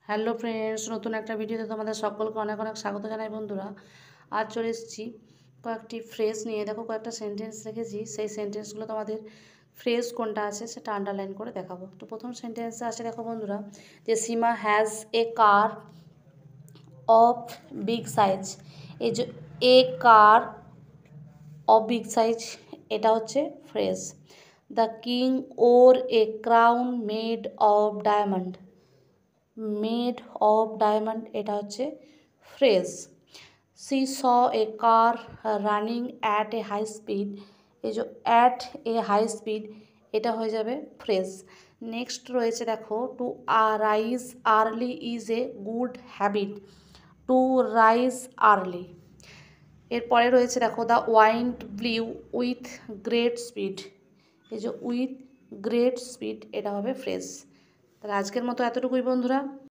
Hello friends, নতুন একটা ভিডিওতে তোমাদের সকলকে অনেক অনেক স্বাগত জানাই বন্ধুরা। আজ চলে এসেছি কয়েকটি ফ্রেজ নিয়ে। দেখো, কয়েকটা সেন্টেন্স রেখেছি, সেই সেন্টেন্সগুলো তোমাদের ফ্রেজ কোনটা আছে সেটা আন্ডারলাইন করে দেখাবো। তো প্রথম সেন্টেন্সে আছে, দেখো বন্ধুরা, যে Seema has a car of big size. এই যে a car of big size, এটা হচ্ছে phrase. The king wore a crown made of diamond. Made of diamond, এটা হচ্ছে phrase. She saw a car running at a high speed. এই যে at a high speed, এটা হয়ে যাবে phrase. Next রয়েছে, দেখো, to rise early is a good habit. To rise early. এরপরে রয়েছে, দেখো, the wind blew with great speed. এই যে উইথ গ্রেট স্পিড, এটা হবে ফ্রেজ। তাহলে আজকের মতো এতটুকুই বন্ধুরা।